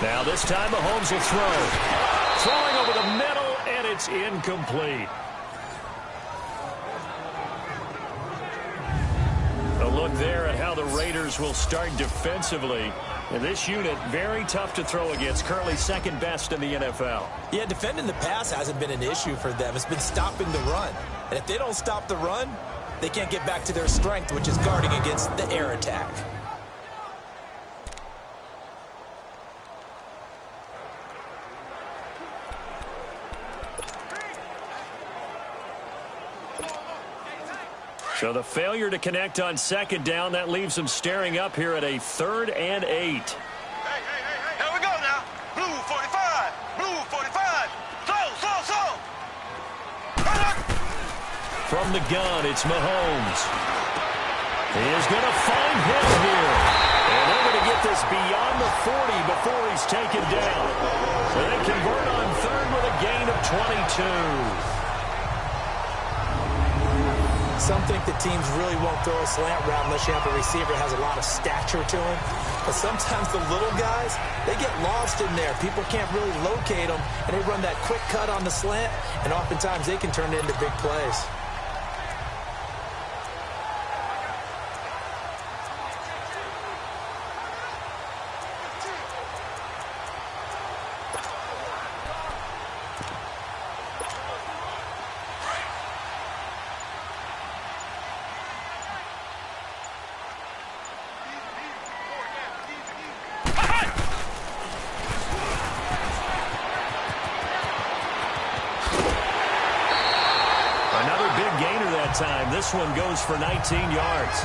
Now this time Mahomes will throw. Throwing over the middle, and it's incomplete. A look there at how the Raiders will start defensively. And this unit, very tough to throw against, currently second best in the NFL. Yeah, defending the pass hasn't been an issue for them. It's been stopping the run. And if they don't stop the run, they can't get back to their strength, which is guarding against the air attack. So the failure to connect on second down, that leaves them staring up here at a 3rd and 8. Hey, here we go now. Blue 45, blue 45. Slow. From the gun, it's Mahomes. He is going to find him here. And they're going to get this beyond the 40 before he's taken down. So they convert on 3rd with a gain of 22. Some think that teams really won't throw a slant route unless you have a receiver that has a lot of stature to him. But sometimes the little guys, they get lost in there. People can't really locate them, and they run that quick cut on the slant, and oftentimes they can turn it into big plays. Time. This one goes for 19 yards.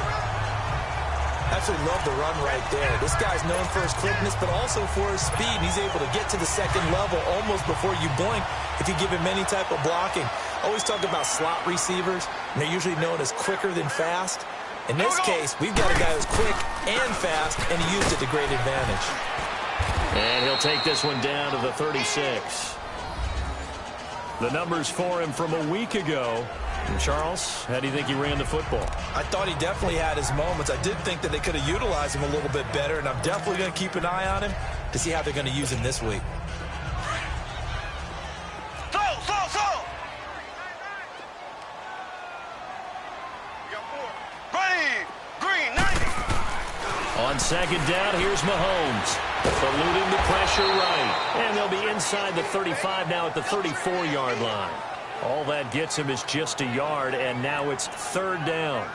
Absolutely love the run right there. This guy's known for his quickness, but also for his speed. He's able to get to the second level almost before you blink if you give him any type of blocking. Always talk about slot receivers, and they're usually known as quicker than fast. In this case, we've got a guy who's quick and fast, and he used it to great advantage. And he'll take this one down to the 36. The numbers for him from a week ago. And Charles, how do you think he ran the football? I thought he definitely had his moments. I did think that they could have utilized him a little bit better, and I'm definitely going to keep an eye on him to see how they're going to use him this week. Slow. Ready, green, 90. On second down, here's Mahomes. Eluding the pressure right. And they'll be inside the 35 now at the 34-yard line. All that gets him is just a yard, and now it's 3rd down.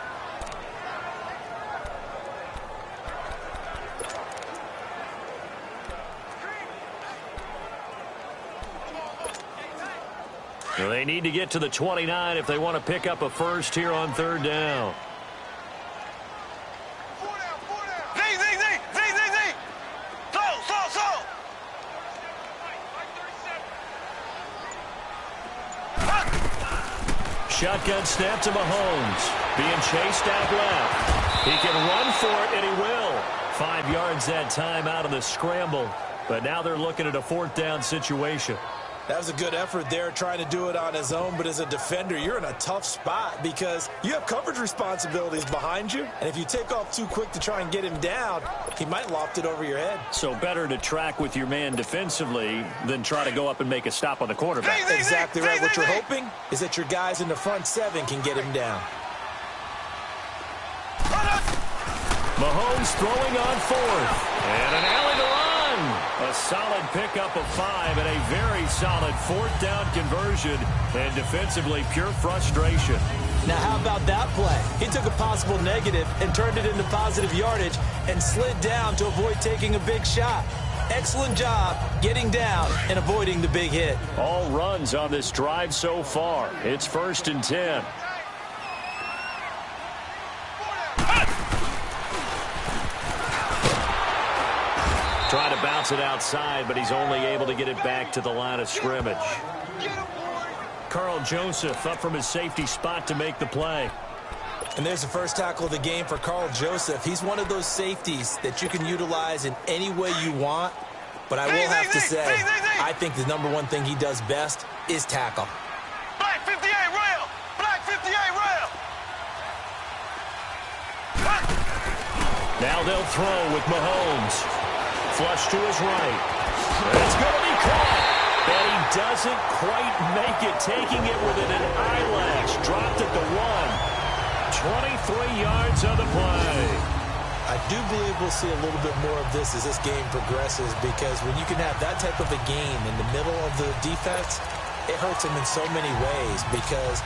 So they need to get to the 29 if they want to pick up a first here on 3rd down. Shotgun snap to Mahomes. Being chased out left. He can run for it, and he will. 5 yards that time out of the scramble. But now they're looking at a 4th down situation. That was a good effort there, trying to do it on his own. But as a defender, you're in a tough spot because you have coverage responsibilities behind you. And if you take off too quick to try and get him down, he might loft it over your head. So better to track with your man defensively than try to go up and make a stop on the quarterback. Exactly right. What you're hoping is that your guys in the front 7 can get him down. Mahomes throwing on 4th. And an alley to run. A solid pickup of 5 and a very solid 4th down conversion. And defensively, pure frustration. Now, how about that play? He took a possible negative and turned it into positive yardage and slid down to avoid taking a big shot. Excellent job getting down and avoiding the big hit. All runs on this drive so far. It's 1st and 10. Trying to bounce it outside, but he's only able to get it back to the line of scrimmage. Carl Joseph up from his safety spot to make the play. And there's the first tackle of the game for Carl Joseph. He's one of those safeties that you can utilize in any way you want. But I will have to say, I think the #1 thing he does best is tackle. Black 58 rail! Black 58 rail! Now they'll throw with Mahomes. Flush to his right. It's going to be caught. And he doesn't quite make it, taking it within an eyelash. Dropped at the 1. 23 yards on the play. I do believe we'll see a little bit more of this as this game progresses, because when you can have that type of a game in the middle of the defense, it hurts them in so many ways, because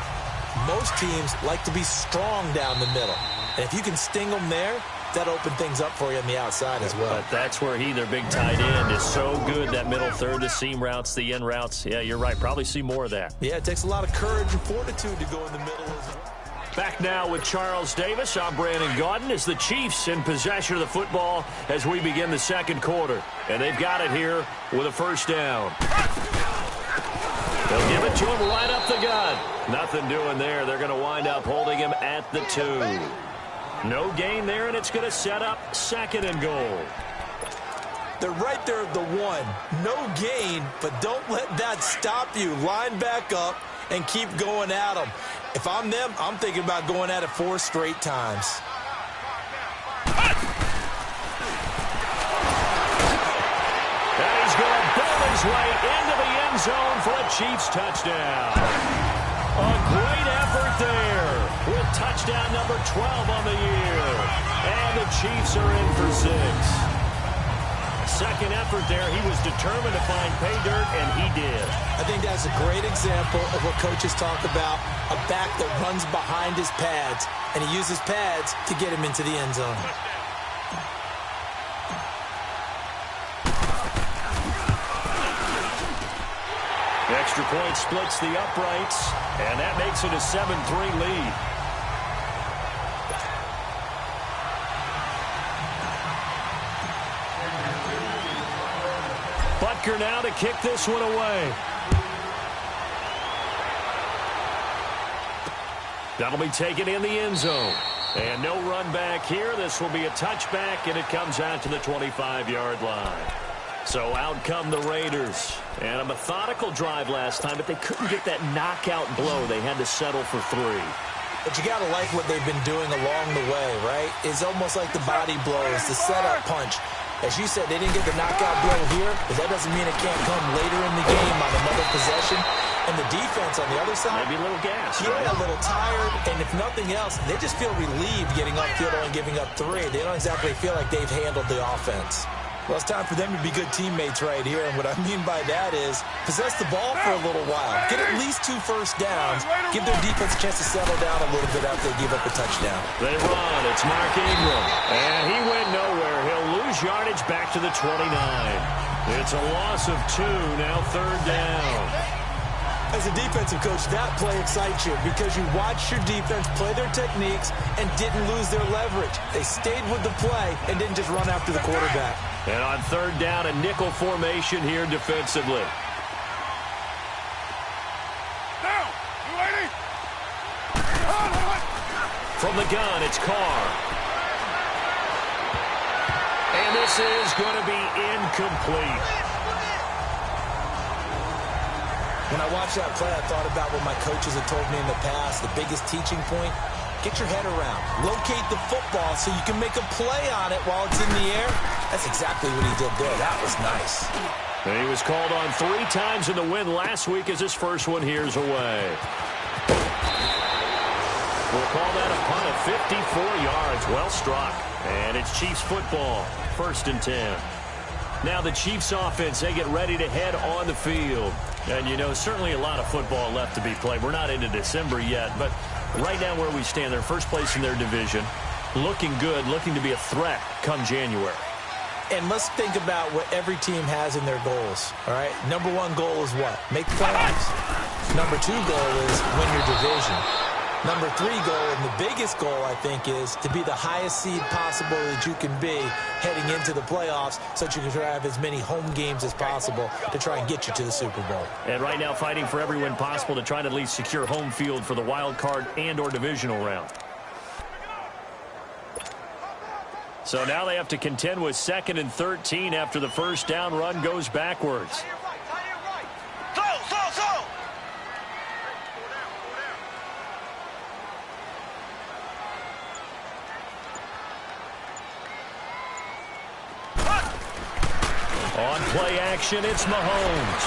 most teams like to be strong down the middle. And if you can sting them there, that opens things up for you on the outside as well. But that's where their big tight end, is so good, that middle third, the seam routes, the in routes. Yeah, you're right. Probably see more of that. Yeah, it takes a lot of courage and fortitude to go in the middle as well. Back now with Charles Davis. I'm Brandon Gaudin as the Chiefs in possession of the football as we begin the second quarter. And they've got it here with a first down. They'll give it to him right up the gut. Nothing doing there. They're going to wind up holding him at the 2. No gain there, and it's going to set up second and goal. They're right there at the 1. No gain, but don't let that stop you. Line back up and keep going at them. If I'm them, I'm thinking about going at it 4 straight times. And he's going to build his way into the end zone for a Chiefs touchdown. A great effort there with touchdown number 12 on the year. And the Chiefs are in for 6. Second effort there, he was determined to find pay dirt, and he did. I think that's a great example of what coaches talk about, a back that runs behind his pads, and he uses pads to get him into the end zone. Extra point splits the uprights, and that makes it a 7-3 lead. Butker now to kick this one away. That'll be taken in the end zone. And no run back here. This will be a touchback, and it comes out to the 25-yard line. So out come the Raiders. And a methodical drive last time, but they couldn't get that knockout blow. They had to settle for 3. But you got to like what they've been doing along the way, right? It's almost like the body blows, the setup punch. As you said, they didn't get the knockout blow here, but that doesn't mean it can't come later in the game on another possession. And the defense on the other side, maybe a little gas. Yeah, right? A little tired. And if nothing else, they just feel relieved getting upfield and giving up 3. They don't exactly feel like they've handled the offense. Well, it's time for them to be good teammates right here. And what I mean by that is possess the ball for a little while. Get at least 2 first downs. Give their defense a chance to settle down a little bit after they give up a touchdown. They run. It's Mark Ingram. And he went nowhere. He'll lose yardage back to the 29. It's a loss of 2. Now 3rd down. As a defensive coach, that play excites you because you watched your defense play their techniques and didn't lose their leverage. They stayed with the play and didn't just run after the quarterback. And on 3rd down, a nickel formation here defensively. Now, you ready? From the gun, it's Carr. And this is going to be incomplete. When I watched that play, I thought about what my coaches had told me in the past. The biggest teaching point, get your head around. Locate the football so you can make a play on it while it's in the air. That's exactly what he did there. That was nice. And he was called on 3 times in the win last week as his first one here's away. We'll call that a punt of 54 yards. Well struck. And it's Chiefs football. 1st and 10. Now the Chiefs offense, they get ready to head on the field. And, you know, certainly a lot of football left to be played. We're not into December yet, but right now where we stand, they're first place in their division. Looking good, looking to be a threat come January. And let's think about what every team has in their goals, all right? Number 1 goal is what? Make the playoffs. Number 2 goal is win your division. Number 3 goal, and the biggest goal, I think, is to be the highest seed possible that you can be heading into the playoffs so that you can try to have as many home games as possible to try and get you to the Super Bowl. And right now fighting for every win possible to try to at least secure home field for the wild card and or divisional round. So now they have to contend with 2nd and 13 after the first down run goes backwards. On play action, it's Mahomes.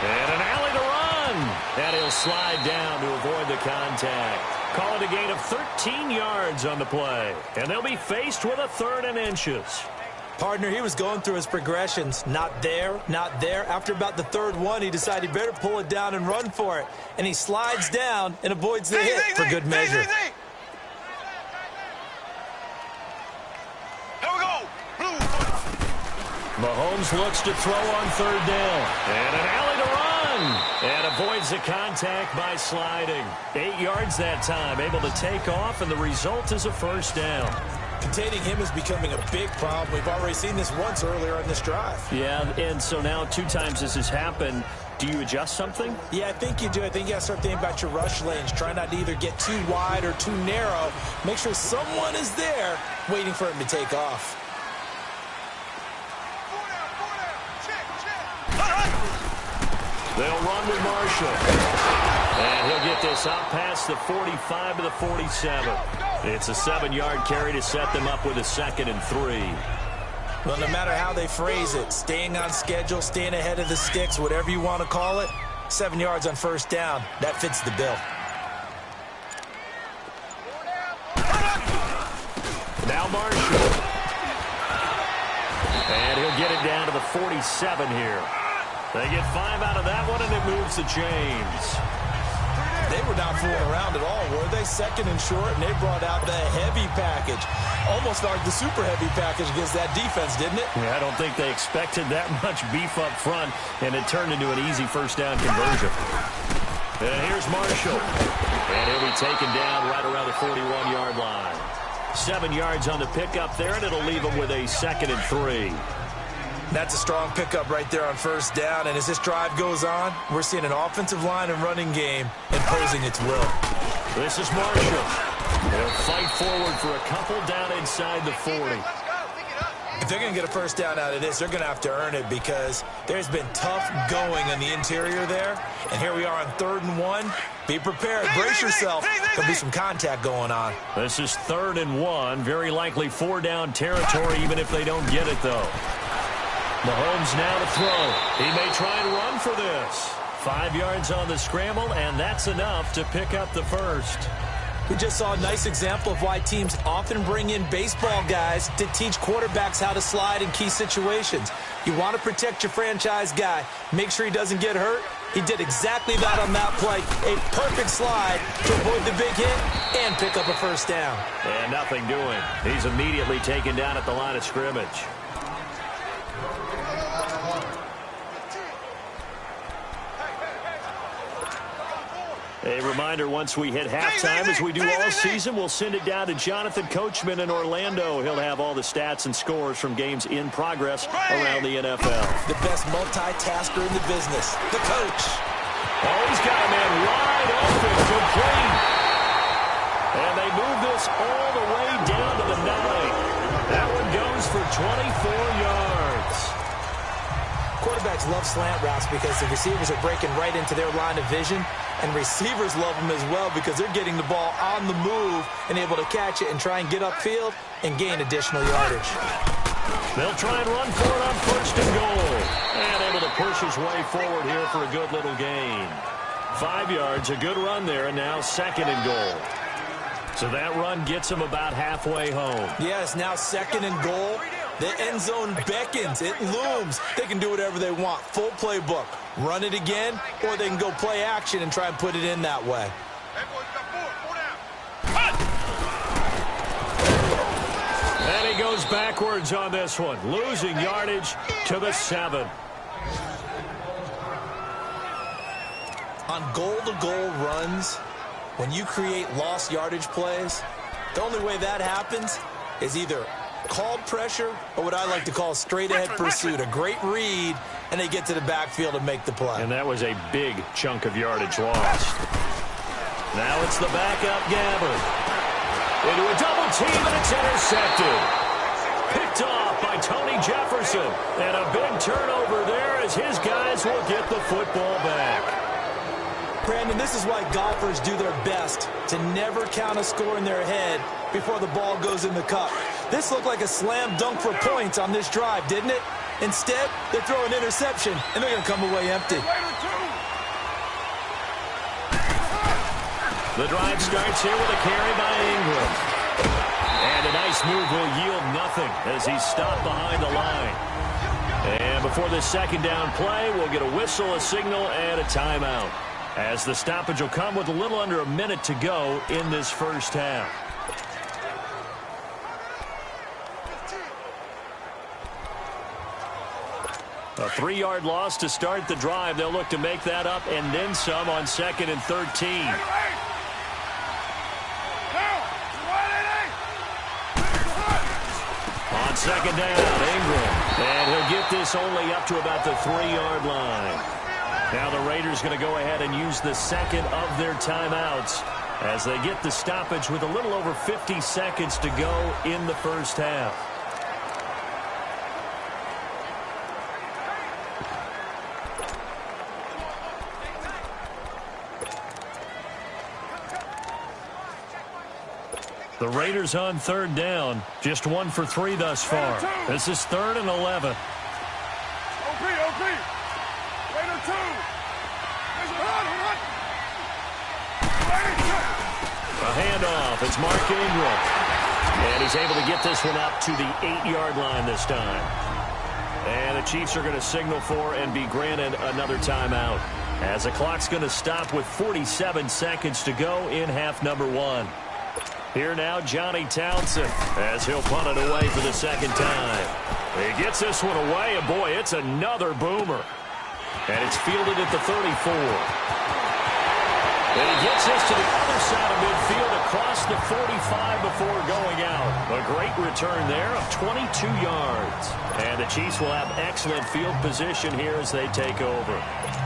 And an alley to run. And he'll slide down to avoid the contact. Call it a gain of 13 yards on the play. And they'll be faced with a 3rd and inches. Partner, he was going through his progressions. Not there, not there. After about the 3rd one, he decided he better pull it down and run for it. And he slides down and avoids the hit for good measure. Here we go. Blue. Mahomes looks to throw on 3rd down. And an alley to run. And avoids the contact by sliding. 8 yards that time, able to take off, and the result is a 1st down. Containing him is becoming a big problem. We've already seen this once earlier on this drive. Yeah, and so now 2 times this has happened. Do you adjust something? Yeah, I think you do. I think you got to start thinking about your rush lanes. Try not to either get too wide or too narrow. Make sure someone is there waiting for him to take off. They'll run with Marshall. And he'll get this out past the 45 to the 47. It's a 7-yard carry to set them up with a 2nd and 3. Well, no matter how they phrase it, staying on schedule, staying ahead of the sticks, whatever you want to call it, 7 yards on 1st down, that fits the bill. Now Marshall. And he'll get it down to the 47 here. They get 5 out of that one, and it moves to James. They were not fooling around at all, were they? 2nd and short, and they brought out the heavy package. Almost like the super heavy package against that defense, didn't it? Yeah, I don't think they expected that much beef up front, and it turned into an easy 1st down conversion. And here's Marshall. And he'll be taken down right around the 41-yard line. 7 yards on the pickup there, and it'll leave them with a 2nd and 3. That's a strong pickup right there on 1st down, and as this drive goes on, we're seeing an offensive line and running game imposing its will. This is Marshall. They'll fight forward for a couple down inside the 40. If they're going to get a 1st down out of this, they're going to have to earn it because there's been tough going on the interior there, and here we are on 3rd and 1. Be prepared. Brace yourself. There'll be some contact going on. This is 3rd and 1. Very likely 4-down territory, even if they don't get it, though. Mahomes now to throw. He may try and run for this. 5 yards on the scramble, and that's enough to pick up the 1st. We just saw a nice example of why teams often bring in baseball guys to teach quarterbacks how to slide in key situations. You want to protect your franchise guy. Make sure he doesn't get hurt. He did exactly that on that play. A perfect slide to avoid the big hit and pick up a 1st down. And nothing doing. He's immediately taken down at the line of scrimmage. A reminder, once we hit halftime, as we do all season, we'll send it down to Jonathan Coachman in Orlando. He'll have all the stats and scores from games in progress around the NFL. The best multitasker in the business, the coach. Oh, he's got a man wide open, complete. And they move this all the way down to the 9. That one goes for 24 yards. Quarterbacks love slant routes because the receivers are breaking right into their line of vision, and receivers love them as well because they're getting the ball on the move and able to catch it and try and get upfield and gain additional yardage. They'll try and run for it on 1st and goal. And able to push his way forward here for a good little gain. 5 yards, a good run there, and now 2nd and goal. So that run gets him about halfway home. Yes, now 2nd and goal. The end zone beckons. It looms. They can do whatever they want. Full playbook. Run it again, or they can go play action and try and put it in that way. And he goes backwards on this one, losing yardage to the 7. On goal-to-goal runs, when you create lost yardage plays, the only way that happens is either called pressure or what I like to call straight-ahead pursuit. A great read, and they get to the backfield and make the play. And that was a big chunk of yardage lost. Now it's the backup Gabbard. Into a double team, and it's intercepted. Picked off by Tony Jefferson. And a big turnover there as his guys will get the football back. Brandon, this is why golfers do their best to never count a score in their head before the ball goes in the cup. This looked like a slam dunk for points on this drive, didn't it? Instead, they throw an interception, and they're going to come away empty. The drive starts here with a carry by Ingram. And a nice move will yield nothing as he's stopped behind the line. And before this second down play, we'll get a whistle, a signal, and a timeout, as the stoppage will come with a little under a minute to go in this first half. A 3-yard loss to start the drive. They'll look to make that up and then some on 2nd and 13. On 2nd down, Ingram. And he'll get this only up to about the 3-yard line. Now the Raiders going to go ahead and use the second of their timeouts as they get the stoppage with a little over 50 seconds to go in the first half. The Raiders on 3rd down. Just 1 for 3 thus far. This is 3rd and 11. OP. Raider 2. A handoff. It's Mark Ingram. And he's able to get this one up to the 8-yard line this time. And the Chiefs are going to signal for and be granted another timeout, as the clock's going to stop with 47 seconds to go in half number 1. Here now, Johnny Townsend, as he'll punt it away for the second time. He gets this one away, and boy, it's another boomer. And it's fielded at the 34. And he gets this to the other side of midfield across the 45 before going out. A great return there of 22 yards. And the Chiefs will have excellent field position here as they take over.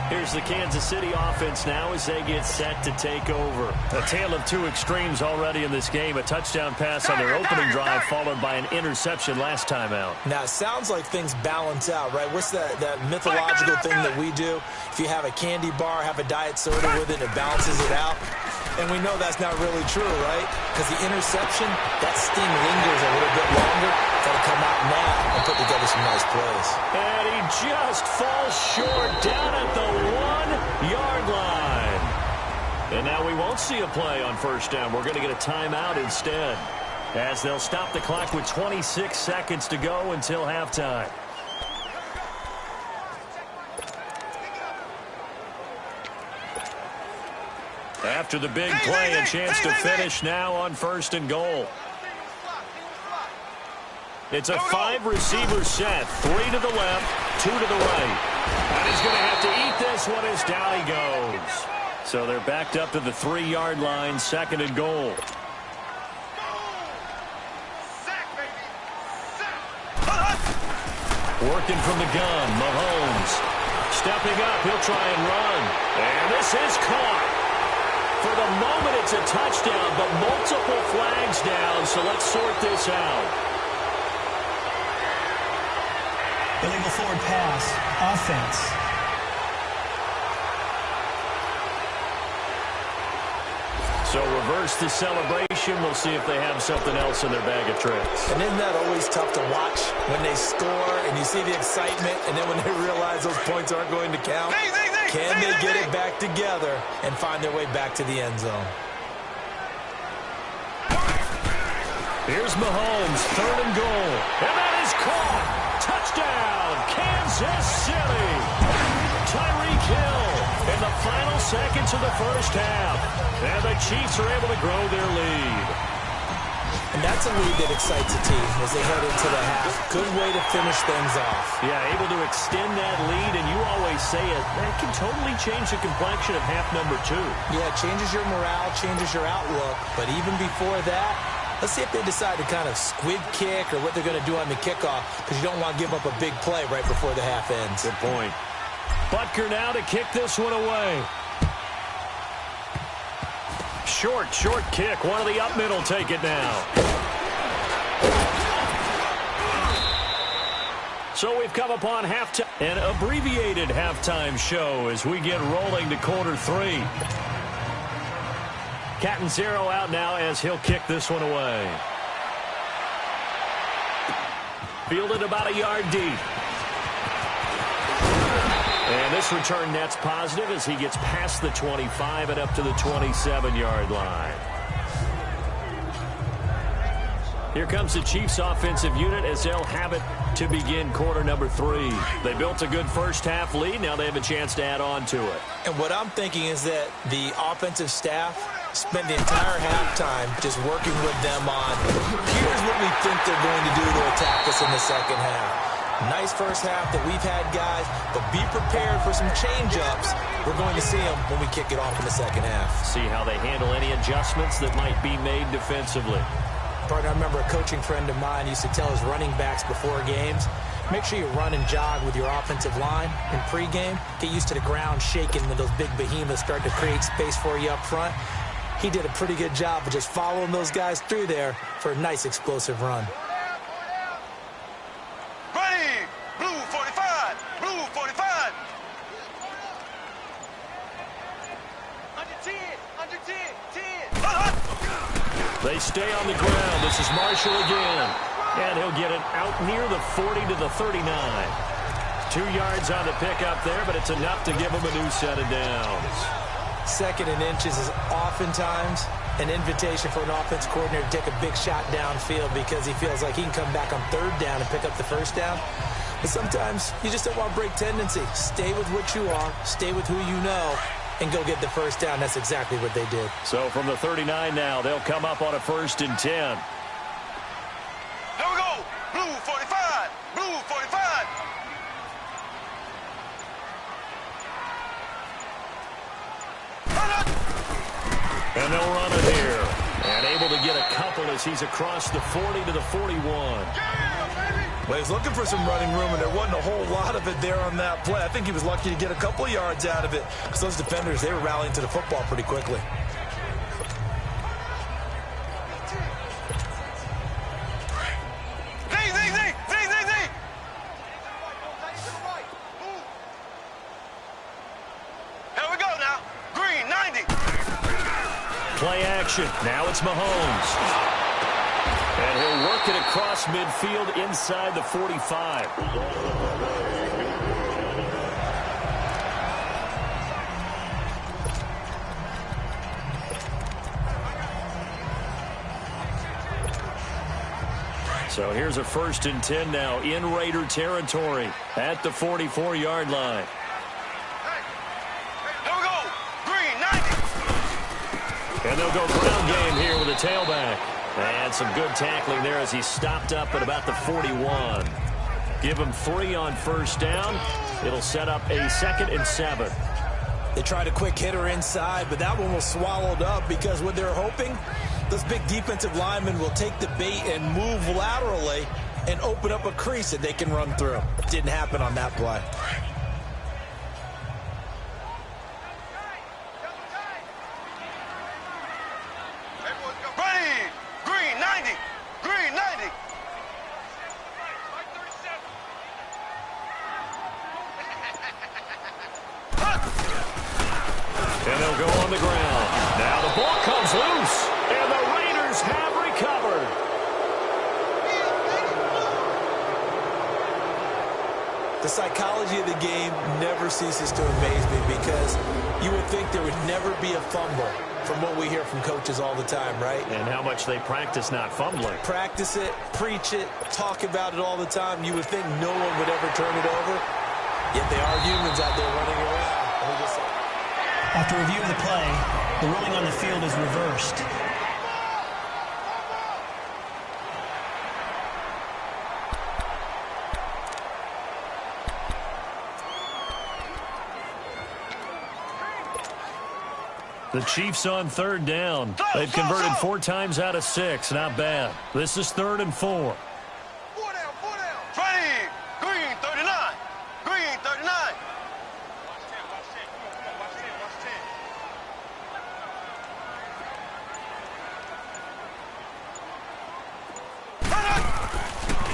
Here's the Kansas City offense now as they get set to take over. A tale of two extremes already in this game. A touchdown pass on their opening drive followed by an interception last time out. Now, it sounds like things balance out, right? What's that mythological thing that we do? If you have a candy bar, have a diet soda with it, it balances it out. And we know that's not really true, right? Because the interception, that sting lingers a little bit longer. Got to come out now and put together some nice plays. And he just falls short down at the 1-yard line. And now we won't see a play on first down. We're going to get a timeout instead, as they'll stop the clock with 26 seconds to go until halftime. After the big play, a chance to finish now on 1st and goal. It's a 5-receiver set. 3 to the left, 2 to the right. And he's going to have to eat this one as down he goes. So they're backed up to the 3-yard line, 2nd and goal. Working from the gun, Mahomes. Stepping up, he'll try and run. And this is caught. For the moment, it's a touchdown, but multiple flags down, so let's sort this out. Illegal forward pass, offense. So reverse the celebration. We'll see if they have something else in their bag of tricks. And isn't that always tough to watch when they score and you see the excitement, and then when they realize those points aren't going to count? Can they get it back together and find their way back to the end zone? Here's Mahomes, 3rd and goal. And that is caught. Touchdown, Kansas City. Tyreek Hill in the final seconds of the first half. And the Chiefs are able to grow their lead. And that's a lead that excites a team as they head into the half. Good way to finish things off. Yeah, able to extend that lead, and you always say it, that can totally change the complexion of half number 2. Yeah, it changes your morale, changes your outlook. But even before that, let's see if they decide to kind of squib kick or what they're going to do on the kickoff, because you don't want to give up a big play right before the half ends. Good point. Butker now to kick this one away. Short kick. One of the up middle take it now. So we've come upon halftime, an abbreviated halftime show as we get rolling to quarter 3. Catanzaro out now as he'll kick this one away. Fielded about a yard deep. This return net's positive as he gets past the 25 and up to the 27-yard line. Here comes the Chiefs offensive unit as they'll have it to begin quarter number 3. They built a good first half lead. Now they have a chance to add on to it. And what I'm thinking is that the offensive staff spent the entire halftime just working with them on, here's what we think they're going to do to attack us in the second half. Nice first half that we've had, guys, but be prepared for some change-ups. We're going to see them when we kick it off in the second half. See how they handle any adjustments that might be made defensively. Partner, I remember a coaching friend of mine used to tell his running backs before games, make sure you run and jog with your offensive line in pregame. Get used to the ground shaking when those big behemoths start to create space for you up front. He did a pretty good job of just following those guys through there for a nice explosive run. Ready! Blue 45! Blue 45! Under 10! Under 10! 10! They stay on the ground. This is Marshall again. And he'll get it out near the 40 to the 39. 2 yards on the pickup there, but it's enough to give him a new set of downs. 2nd and inches is oftentimes an invitation for an offense coordinator to take a big shot downfield because he feels like he can come back on 3rd down and pick up the 1st down. But sometimes you just don't want to break tendency. Stay with what you are, stay with who you know, and go get the 1st down. That's exactly what they did. So from the 39 now, they'll come up on a 1st and 10. Here we go! Blue 45! Blue 45! And they'll run it here. And able to get a couple as he's across the 40 to the 41. Well, he's looking for some running room, and there wasn't a whole lot of it there on that play. I think he was lucky to get a couple of yards out of it because those defenders, they were rallying to the football pretty quickly. Here we go now. Green 90. Play action. Now it's Mahomes. And he'll work it across midfield inside the 45. So here's a 1st and 10 now in Raider territory at the 44-yard line. Here we go. Green 90. And they'll go ground game here with a tailback. And some good tackling there as he stopped up at about the 41. Give him 3 on 1st down. It'll set up a 2nd and 7. They tried a quick hitter inside, but that one was swallowed up because what they're hoping, those big defensive linemen will take the bait and move laterally and open up a crease that they can run through. Didn't happen on that play. Ready. Green 90. Green 90. And they'll go on the ground. Now the ball comes loose, and the Raiders have recovered. The psychology of the game never ceases to amaze me because you would think there would never be a fumble from what we hear from coaches all the time, right? And how much they practice not fumbling. Practice it, preach it, talk about it all the time. You would think no one would ever turn it over, yet they are humans out there running around. After review of the play, the ruling on the field is reversed. The Chiefs on 3rd down. They've converted 4 times out of 6. Not bad. This is 3rd and 4. 4 down, 4 down. Ready. Green 39. Green 39.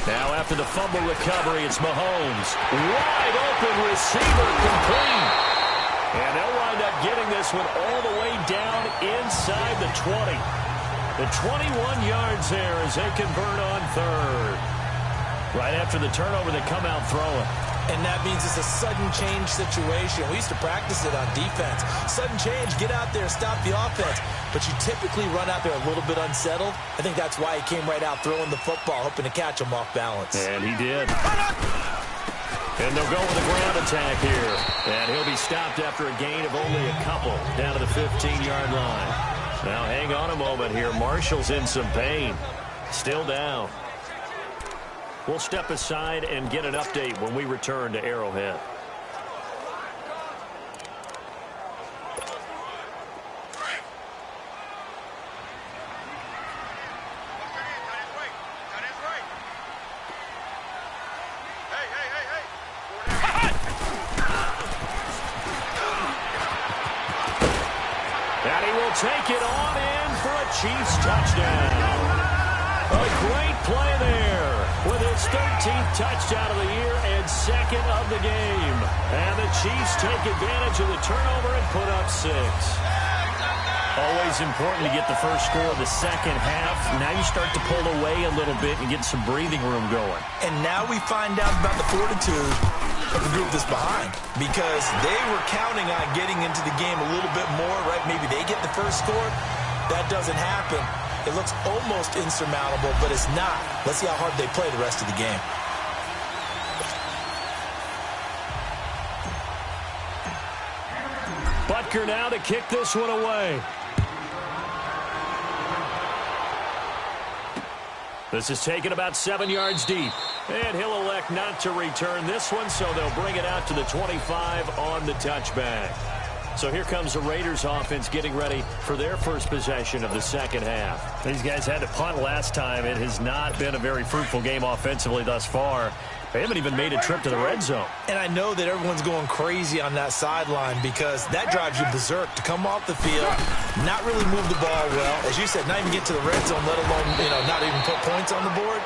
Now after the fumble recovery, it's Mahomes. Wide open receiver complete. And they'll wind up getting this one all the way down inside the 20. The 21 yards there as they convert on 3rd. Right after the turnover, they come out throwing. And that means it's a sudden change situation. We used to practice it on defense. Sudden change, get out there, stop the offense. But you typically run out there a little bit unsettled. I think that's why he came right out throwing the football, hoping to catch him off balance. And he did. And they'll go with a ground attack here. And he'll be stopped after a gain of only a couple down to the 15-yard line. Now hang on a moment here. Marshall's in some pain. Still down. We'll step aside and get an update when we return to Arrowhead. And he will take it on in for a Chiefs touchdown. A great play there with his 13th touchdown of the year and second of the game. And the Chiefs take advantage of the turnover and put up 6. Always important to get the first score of the second half. Now you start to pull away a little bit and get some breathing room going. And now we find out about the fortitude of the group that's behind, because they were counting on getting into the game a little bit more, right? Maybe they get the first score. That doesn't happen. It looks almost insurmountable, but it's not. Let's see how hard they play the rest of the game. Butker now to kick this one away. This is taken about 7 yards deep. And he'll elect not to return this one, so they'll bring it out to the 25 on the touchback. So here comes the Raiders offense getting ready for their first possession of the second half. These guys had to punt last time. It has not been a very fruitful game offensively thus far. They haven't even made a trip to the red zone. And I know that everyone's going crazy on that sideline because that drives you berserk to come off the field, not really move the ball well. As you said, not even get to the red zone, let alone, not even put points on the board.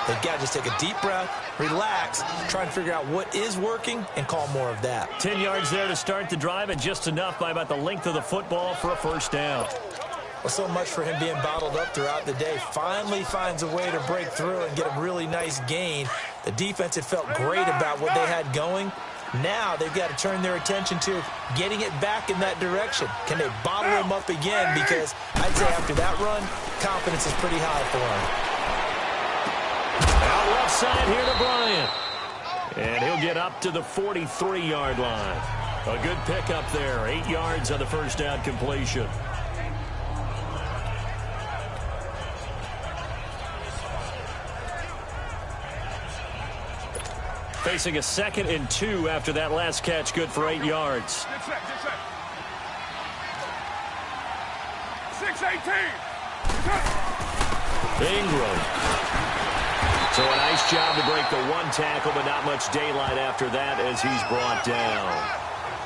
They've got to just take a deep breath, relax, try and figure out what is working, and call more of that. 10 yards there to start the drive, and just enough by about the length of the football for a first down. Well, so much for him being bottled up throughout the day. Finally finds a way to break through and get a really nice gain. The defense had felt great about what they had going. Now they've got to turn their attention to getting it back in that direction. Can they bottle him up again? Because I'd say after that run, confidence is pretty high for him. Out left side here to Bryant. And he'll get up to the 43-yard line. A good pickup there. 8 yards on the first down completion. Facing a 2nd and 2 after that last catch, good for 8 yards. 6-18. Ingram. So a nice job to break the one tackle, but not much daylight after that as he's brought down.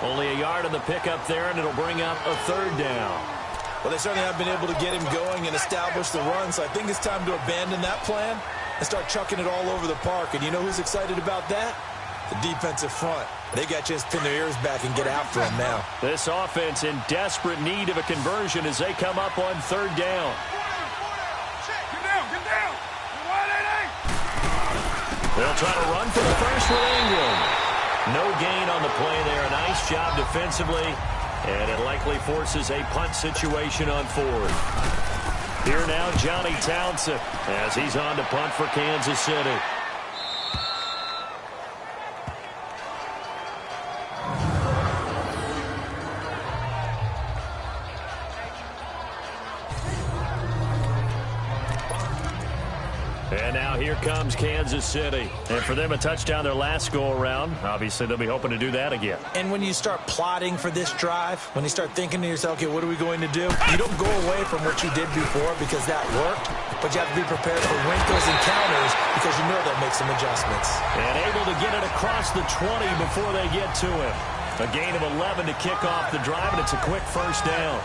Only a yard on the pickup there, and it'll bring up a 3rd down. Well, they certainly have been able to get him going and establish the run, so I think it's time to abandon that plan and start chucking it all over the park. And you know who's excited about that? The defensive front. They got to just pin their ears back and get after him now. This offense in desperate need of a conversion as they come up on 3rd down. Get down. They'll try to run for the first with Ingram. No gain on the play there. A nice job defensively, and it likely forces a punt situation on 4th. Here now, Johnny Townsend, as he's on to punt for Kansas City. And now here comes Kansas City. And for them, a touchdown their last go-around. Obviously, they'll be hoping to do that again. And when you start plotting for this drive, when you start thinking to yourself, okay, what are we going to do? You don't go away from what you did before because that worked, but you have to be prepared for wrinkles and counters because you know they'll make some adjustments. And able to get it across the 20 before they get to him. A gain of 11 to kick off the drive, and it's a quick first down.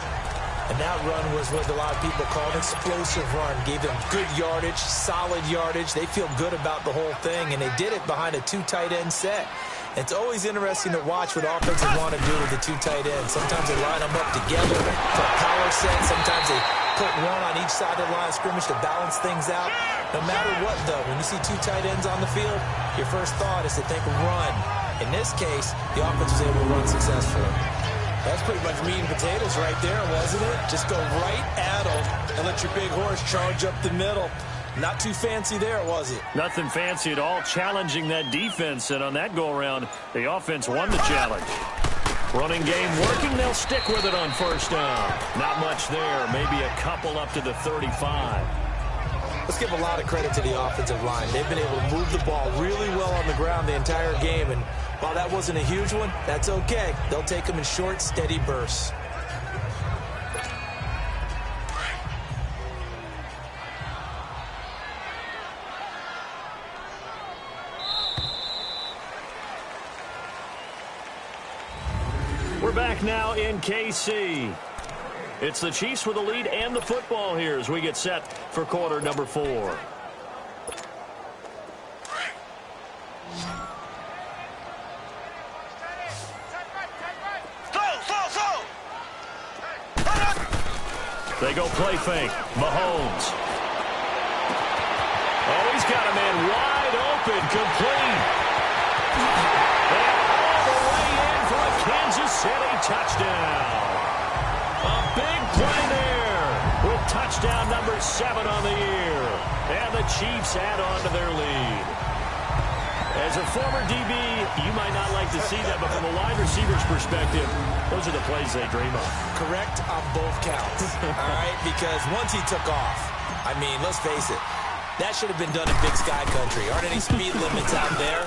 And that run was what a lot of people call an explosive run. Gave them good yardage, solid yardage. They feel good about the whole thing, and they did it behind a 2 tight end set. It's always interesting to watch what offenses want to do with the 2 tight ends. Sometimes they line them up together for a power set. Sometimes they put one on each side of the line of scrimmage to balance things out. No matter what, though, when you see 2 tight ends on the field, your first thought is to think run. In this case, the offense was able to run successfully. That's pretty much meat and potatoes right there, wasn't it? Just go right at them and let your big horse charge up the middle. Not too fancy there, was it? Nothing fancy at all, challenging that defense. And on that go-around, the offense won the challenge. Running game working. They'll stick with it on first down. Not much there. Maybe a couple up to the 35. Let's give a lot of credit to the offensive line. They've been able to move the ball really well on the ground the entire game. And while that wasn't a huge one, that's okay. They'll take them in short, steady bursts. We're back now in KC. It's the Chiefs with the lead and the football here as we get set for quarter number 4. They go play fake. Mahomes. Oh, he's got a man wide open, complete. And all the way in for a Kansas City touchdown. A big play there with touchdown number 7 on the year. And the Chiefs add on to their lead. As a former DB, you might not like to see that, but from a wide receiver's perspective, those are the plays they dream of. Correct on both counts, all right? Because once he took off, I mean, let's face it, that should have been done in Big Sky Country. Aren't any speed limits out there?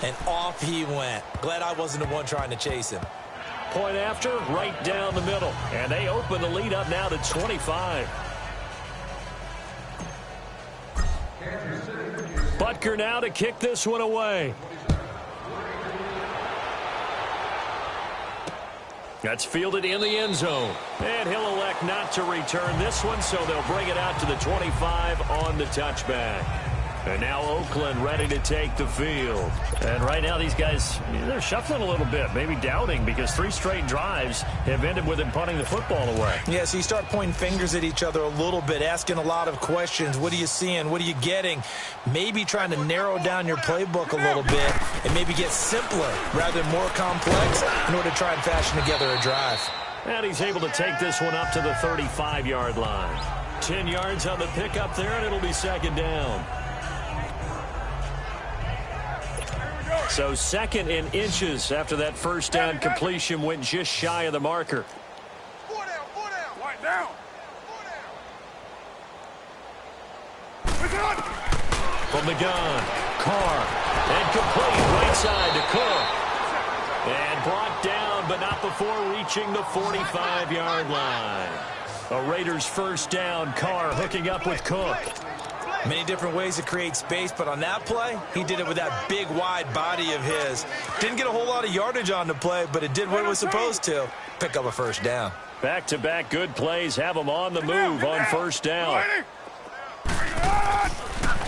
And off he went. Glad I wasn't the one trying to chase him. Point after, right down the middle. And they open the lead up now to 25. Butker now to kick this one away. That's fielded in the end zone. And he'll elect not to return this one, so they'll bring it out to the 25 on the touchback. And now Oakland ready to take the field. And right now these guys, they're shuffling a little bit, maybe doubting, because 3 straight drives have ended with him punting the football away. Yeah, so you start pointing fingers at each other a little bit, asking a lot of questions. What are you seeing? What are you getting? Maybe trying to narrow down your playbook a little bit and maybe get simpler rather than more complex in order to try and fashion together a drive. And he's able to take this one up to the 35-yard line. 10 yards on the pickup there, and it'll be second down. So second in inches after that first down completion went just shy of the marker. 4 down, 4 down. Right down. 4 down. From the gun, Carr, and complete right side to Cook. And brought down, but not before reaching the 45-yard line. A Raiders first down, Carr hooking up with Cook. Many different ways to create space, but on that play, he did it with that big, wide body of his. Didn't get a whole lot of yardage on the play, but it did what it was supposed to. Pick up a first down. Back-to-back good plays have him on the move on first down.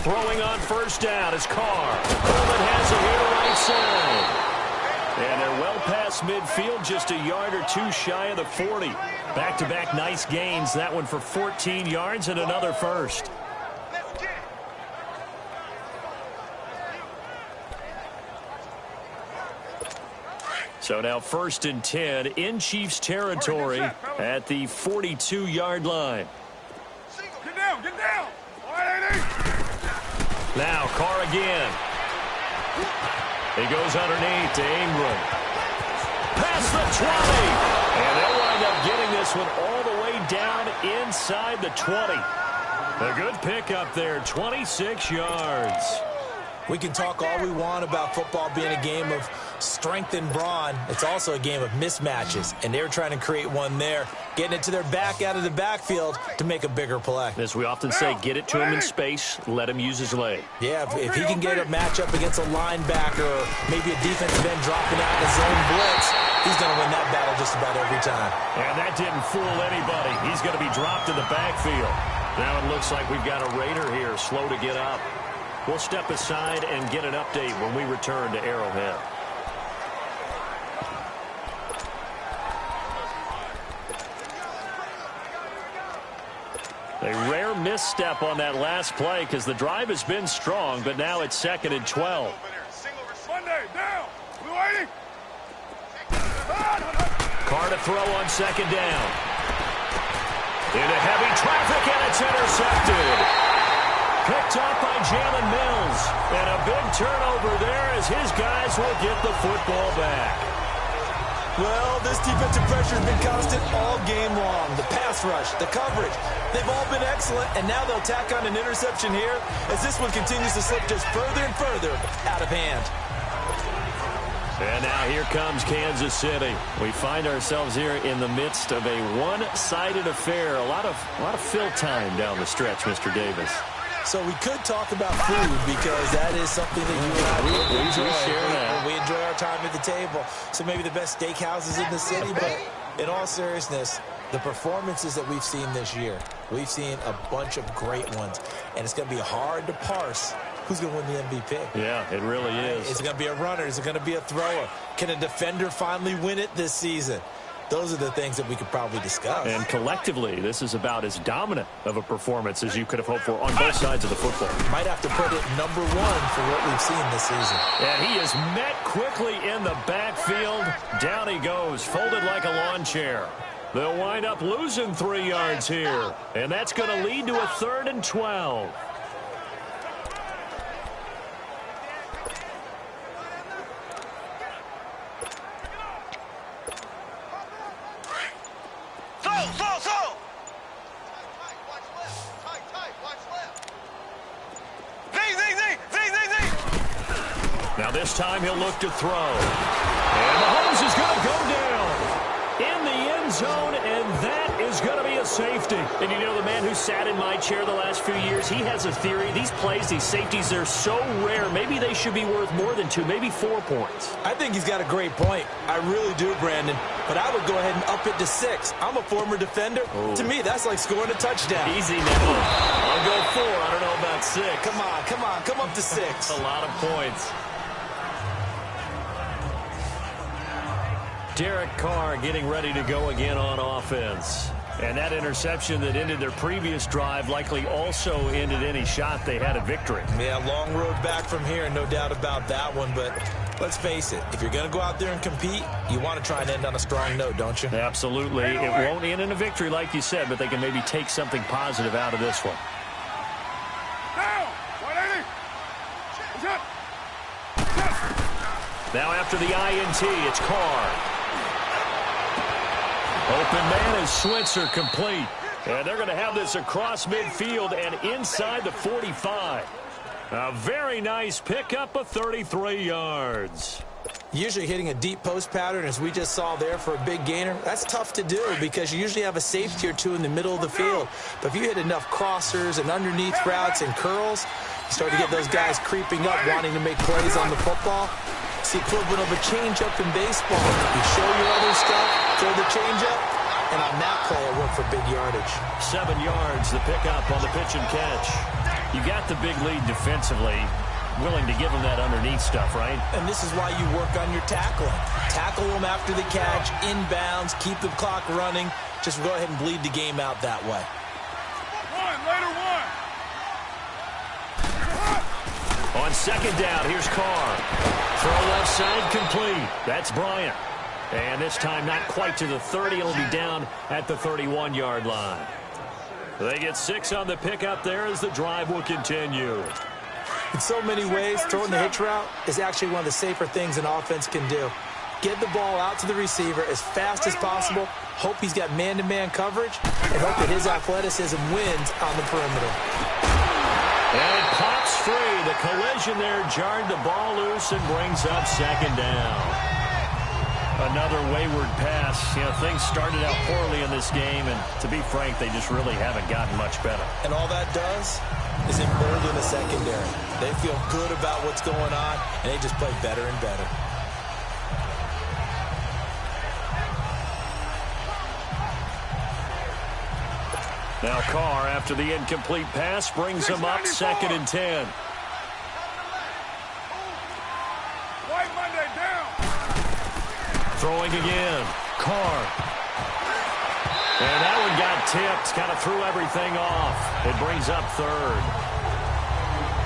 Throwing on first down is Carr. Coleman has it here right side. And they're well past midfield, just a yard or 2 shy of the 40. Back-to-back nice gains. That one for 14 yards and another first. So now first and 10 in Chiefs territory at the 42-yard line. Get down, get down. Now Carr again. He goes underneath to Ingram. Past the 20. And they'll wind up getting this one all the way down inside the 20. A good pickup there, 26 yards. We can talk all we want about football being a game of strength and brawn. It's also a game of mismatches, and they're trying to create one there, getting it to their back out of the backfield to make a bigger play. As we often say, get it to him in space, let him use his leg. Yeah, if he can get a matchup against a linebacker or maybe a defensive end dropping out in a zone blitz, he's going to win that battle just about every time. And that didn't fool anybody. He's going to be dropped in the backfield. Now it looks like we've got a Raider here, slow to get up. We'll step aside and get an update when we return to Arrowhead. A rare misstep on that last play because the drive has been strong, but now it's second and 12. Monday, down. Blue 80. Carr to throw on second down. Into heavy traffic, and it's intercepted. Picked up by Jalen Mills. And a big turnover there as his guys will get the football back. Well, this defensive pressure has been constant all game long. The pass rush, the coverage, they've all been excellent, and now they'll tack on an interception here as this one continues to slip just further and further out of hand. And now here comes Kansas City. We find ourselves here in the midst of a one-sided affair. A lot of fill time down the stretch, Mr. Davis. So we could talk about food because that is something that you and I really enjoy. We enjoy our time at the table. So maybe the best steakhouses in the city, but in all seriousness, the performances that we've seen this year, we've seen a bunch of great ones, and it's going to be hard to parse who's going to win the MVP. Yeah, it really is. Is it going to be a runner? Is it going to be a thrower? Can a defender finally win it this season? Those are the things that we could probably discuss. And collectively, this is about as dominant of a performance as you could have hoped for on both sides of the football. Might have to put it #1 for what we've seen this season. And he is met quickly in the backfield. Down he goes, folded like a lawn chair. They'll wind up losing 3 yards here. And that's going to lead to a 3rd and 12. Now this time he'll look to throw. And Mahomes is going to go down in the end zone, and that is going to be a safety. And you know, the man who sat in my chair the last few years, he has a theory. These plays, these safeties, they're so rare. Maybe they should be worth more than 2, maybe 4 points. I think he's got a great point. I really do, Brandon. But I would go ahead and up it to 6. I'm a former defender. Ooh. To me, that's like scoring a touchdown. Easy now. I'll go 4. I don't know about 6. Come on. Come up to 6. A lot of points. Derek Carr getting ready to go again on offense. And that interception that ended their previous drive likely also ended any shot they had at victory. Yeah, long road back from here, no doubt about that one. But let's face it, if you're going to go out there and compete, you want to try and end on a strong note, don't you? Absolutely. It won't end in a victory like you said, but they can maybe take something positive out of this one. Now after the INT, it's Carr. Open man is Switzer, complete. And they're going to have this across midfield and inside the 45. A very nice pickup of 33 yards. Usually hitting a deep post pattern, as we just saw there for a big gainer, that's tough to do because you usually have a safety or 2 in the middle of the field. But if you hit enough crossers and underneath routes and curls, you start to get those guys creeping up, wanting to make plays on the football. It's the equivalent of a changeup in baseball. You show your other stuff, throw the changeup, and on that play, it went for big yardage. 7 yards, the pickup on the pitch and catch. You got the big lead defensively, willing to give them that underneath stuff, right? And this is why you work on your tackling. Tackle them after the catch, inbounds, keep the clock running. Just go ahead and bleed the game out that way. On second down, here's Carr. Throw left side, complete. That's Bryant. And this time not quite to the 30. It'll be down at the 31-yard line. They get 6 on the pickup there as the drive will continue. In so many ways, throwing the hitch route is actually one of the safer things an offense can do. Get the ball out to the receiver as fast as possible, hope he's got man-to-man coverage, and hope that his athleticism wins on the perimeter. And it pops free. The collision there jarred the ball loose and brings up second down. Another wayward pass. You know, things started out poorly in this game, and to be frank, they just really haven't gotten much better. And all that does is embolden the secondary. They feel good about what's going on, and they just play better and better. Now Carr, after the incomplete pass, brings him up 2nd and 10. Throwing again. Carr. And that one got tipped. Kind of threw everything off. It brings up 3rd.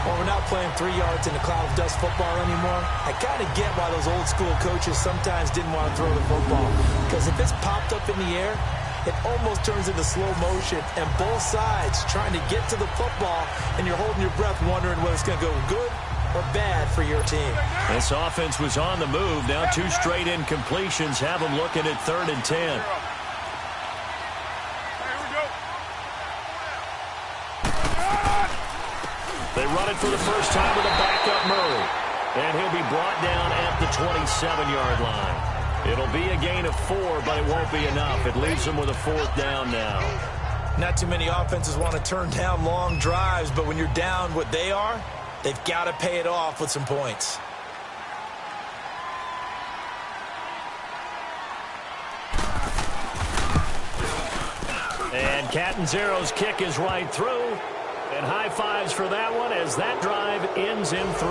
Well, we're not playing 3 yards in a cloud of dust football anymore. I kind of get why those old school coaches sometimes didn't want to throw the football. Because if it's popped up in the air, it almost turns into slow motion. And both sides trying to get to the football, and you're holding your breath wondering whether it's going to go good or bad for your team. This offense was on the move. Now 2 straight incompletions have them looking at 3rd and 10. They run it for the first time with a backup Murray. And he'll be brought down at the 27-yard line. It'll be a gain of 4, but it won't be enough. It leaves them with a 4th down now. Not too many offenses want to turn down long drives, but when you're down what they are, they've got to pay it off with some points. And Catanzaro's kick is right through. And high fives for that one as that drive ends in 3.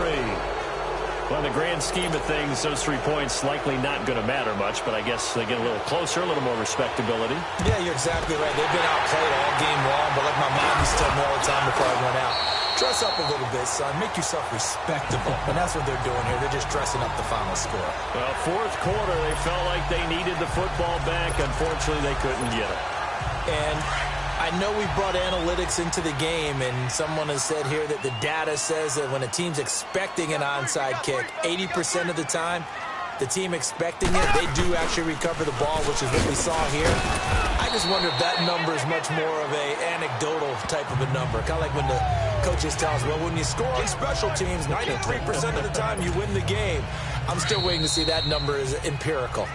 Well, in the grand scheme of things, those 3 points likely not going to matter much, but I guess they get a little closer, a little more respectability. Yeah, you're exactly right. They've been outplayed all game long, but like my mom used to tell me all the time before I went out, dress up a little bit, son. Make yourself respectable. And that's what they're doing here. They're just dressing up the final score. Well, 4th quarter, they felt like they needed the football back. Unfortunately, they couldn't get it. And I know we brought analytics into the game, and someone has said here that the data says that when a team's expecting an onside kick, 80% of the time, the team expecting it, they do actually recover the ball, which is what we saw here. I just wonder if that number is much more of a anecdotal type of a number. Kind of like when the coaches tell us, well, when you score on special teams, 93% of the time you win the game. I'm still waiting to see that number is empirical.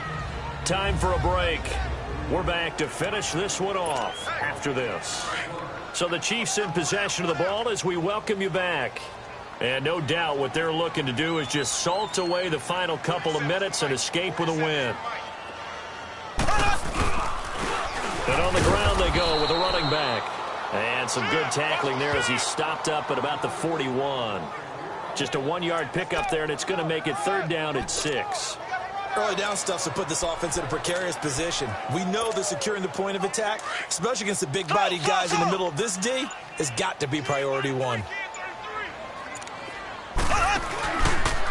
Time for a break. We're back to finish this one off after this. So the Chiefs in possession of the ball as we welcome you back. And no doubt what they're looking to do is just salt away the final couple of minutes and escape with a win. And on the ground they go with a running back. And some good tackling there as he stopped up at about the 41. Just a 1-yard pickup there, and it's going to make it 3rd down at 6. Early down stuff's to put this offense in a precarious position. We know that securing the point of attack, especially against the big-bodied guys in the middle of this D, has got to be priority 1.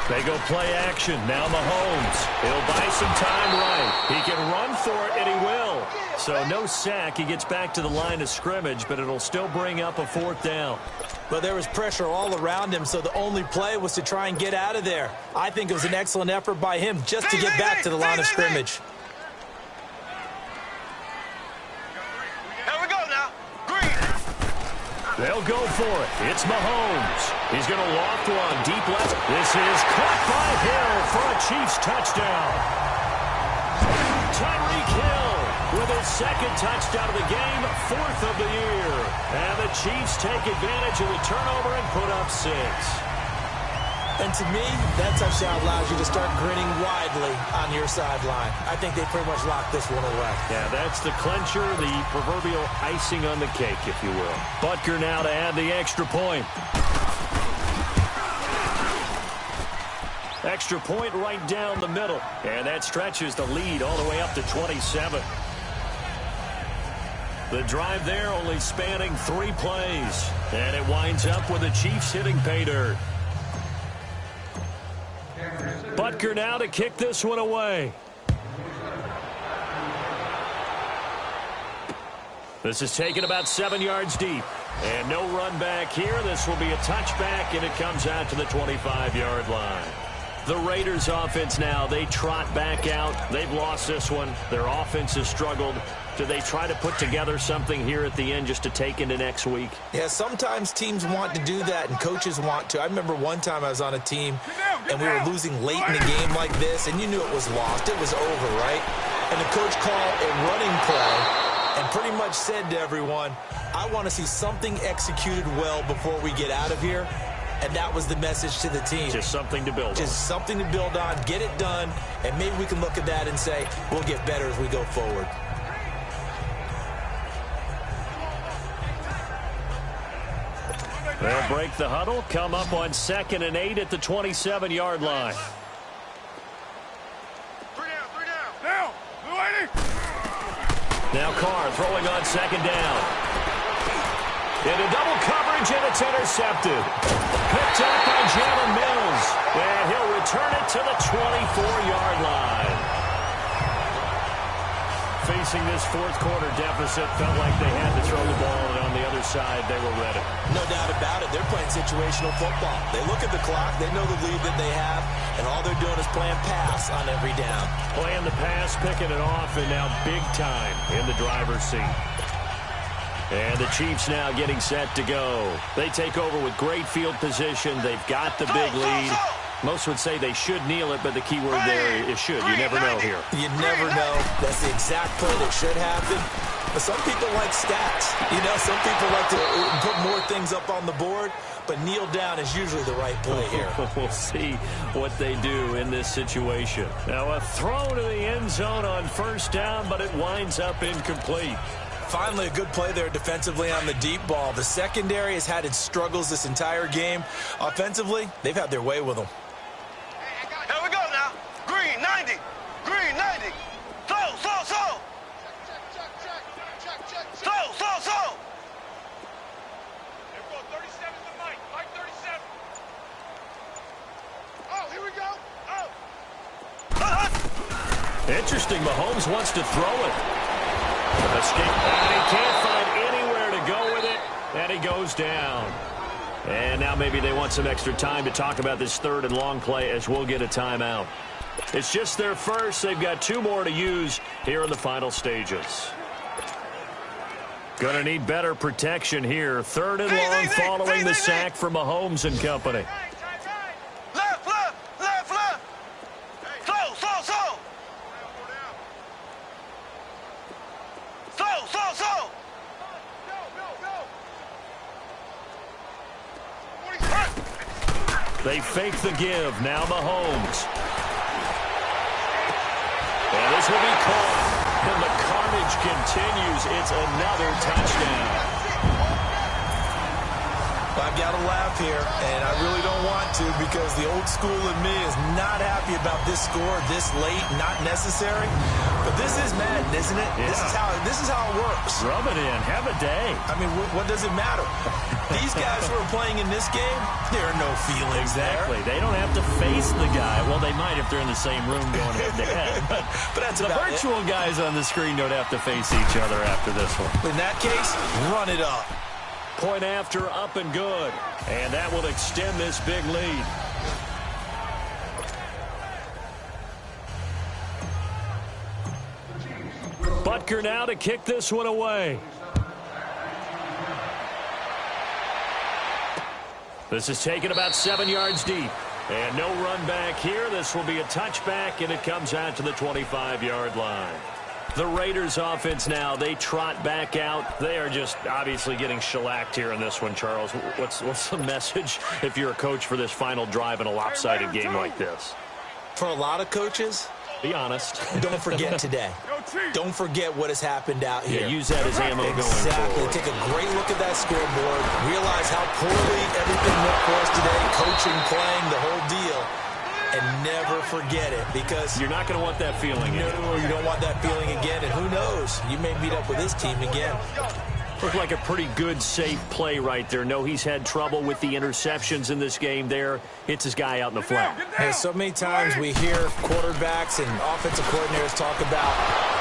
They go play action. Now Mahomes. He'll buy some time right. He can run for it, and he will. So no sack. He gets back to the line of scrimmage, but it'll still bring up a 4th down. But there was pressure all around him, so the only play was to try and get out of there. I think it was an excellent effort by him just to get back to the line of scrimmage. Here we go now. Green. They'll go for it. It's Mahomes. He's going to loft one deep left. This is caught by Hill for a Chiefs touchdown. Tyreek Hill with his 2nd touchdown of the game, 4th of the year. And the Chiefs take advantage of the turnover and put up 6. And to me, that touchdown allows you to start grinning widely on your sideline. I think they pretty much locked this one away. Yeah, that's the clincher, the proverbial icing on the cake, if you will. Butker now to add the extra point. Extra point right down the middle. And that stretches the lead all the way up to 27. The drive there only spanning 3 plays. And it winds up with the Chiefs hitting pay dirt. Butker now to kick this one away. This is taken about 7 yards deep. And no run back here. This will be a touchback, and it comes out to the 25-yard line. The Raiders offense now, they trot back out. They've lost this one. Their offense has struggled. Do they try to put together something here at the end just to take into next week? Yeah, sometimes teams want to do that and coaches want to. I remember one time I was on a team and we were losing late in the game like this, and you knew it was lost. It was over, right? And the coach called a running play and pretty much said to everyone, I want to see something executed well before we get out of here. And that was the message to the team. Just something to build on. Just something to build on, get it done, and maybe we can look at that and say, we'll get better as we go forward. They'll break the huddle, come up on 2nd and 8 at the 27-yard line. 3 down, 3 down. Down. Blue 80. Now Carr throwing on 2nd down. Into double coverage, and it's intercepted. Picked up by Jalen Mills. And he'll return it to the 24-yard line. Facing this fourth quarter deficit, felt like they had to throw the ball, and on the other side, they were ready. No doubt about it. They're playing situational football. They look at the clock. They know the lead that they have, and all they're doing is playing pass on every down. Playing the pass, picking it off, and now big time in the driver's seat. And the Chiefs now getting set to go. They take over with great field position. They've got the big lead. Most would say they should kneel it, but the key word there is should. You never know here. You never know. That's the exact play that should happen. But some people like stats. You know, some people like to put more things up on the board, but kneel down is usually the right play here. We'll see what they do in this situation. Now a throw to the end zone on first down, but it winds up incomplete. Finally, a good play there defensively on the deep ball. The secondary has had its struggles this entire game. Offensively, they've had their way with them. Here we go now. Green 90. Green 90. Slow, slow, slow. Slow, slow, slow. Here we go. 37 to Mike. Mike 37. Oh, here we go. Oh. Interesting. Mahomes wants to throw it. Escape. And he can't find anywhere to go with it. And he goes down. And now maybe they want some extra time to talk about this third and long play as we'll get a timeout. It's just their first. They've got two more to use here in the final stages. Going to need better protection here. Third and long following the sack from Mahomes and company. Left, left, left, left. Slow, slow, slow. Slow, slow, slow. They fake the give. Now Mahomes. And this will be caught. And the carnage continues. It's another touchdown. I've got to laugh here, and I really don't want to because the old school in me is not happy about this score this late, not necessary. But this is Madden, isn't it? Yeah. This is how it works. Rub it in. Have a day. I mean, what does it matter? These guys who are playing in this game, there are no feelings Exactly. there. They don't have to face the guy. Well, they might if they're in the same room going head-to-head. But that's the about virtual guys on the screen don't have to face each other after this one. In that case, run it up. Point after, up and good. And that will extend this big lead. Butker now to kick this one away. This is taken about 7 yards deep. And no run back here. This will be a touchback, and it comes out to the 25-yard line. The Raiders offense now, they trot back out. They are just obviously getting shellacked here in this one, Charles. What's the message if you're a coach for this final drive in a lopsided game like this? For a lot of coaches, be honest. Don't forget today. Don't forget what has happened out here. Yeah, use that as ammo going Exactly. forward. Take a great look at that scoreboard. Realize how poorly everything went for us today. Coaching, playing, the whole deal. And never forget it, because you're not going to want that feeling again. No, you don't want that feeling again. And who knows? You may meet up with this team again. Looked like a pretty good, safe play right there. No, he's had trouble with the interceptions in this game there. Hits his guy out in the flat. Hey, so many times we hear quarterbacks and offensive coordinators talk about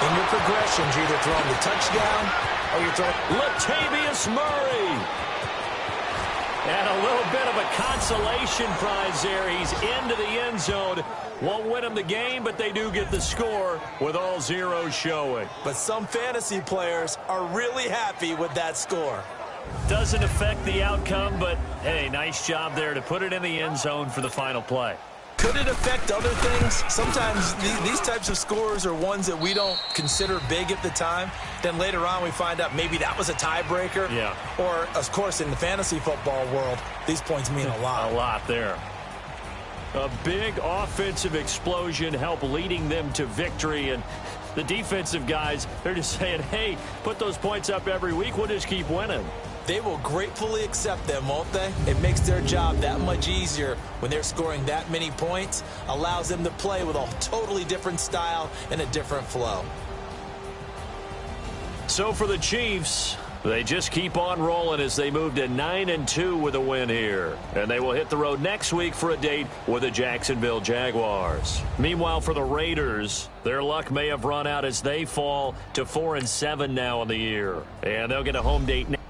in your progressions, you're either throwing the touchdown or you're throwing Latavius Murray. And a little bit of a consolation prize there. He's into the end zone. Won't win him the game, but they do get the score with all zeros showing. But some fantasy players are really happy with that score. Doesn't affect the outcome, but, hey, nice job there to put it in the end zone for the final play. Could it affect other things? Sometimes these types of scores are ones that we don't consider big at the time. Then later on we find out maybe that was a tiebreaker. Yeah. Or, of course, in the fantasy football world, these points mean a lot. A lot there. A big offensive explosion helped leading them to victory. And the defensive guys, they're just saying, hey, put those points up every week. We'll just keep winning. They will gratefully accept them, won't they? It makes their job that much easier when they're scoring that many points. Allows them to play with a totally different style and a different flow. So for the Chiefs, They just keep on rolling as they move to 9-2 with a win here. And they will hit the road next week for a date with the Jacksonville Jaguars. Meanwhile, for the Raiders, their luck may have run out as they fall to 4-7 now in the year. And they'll get a home date next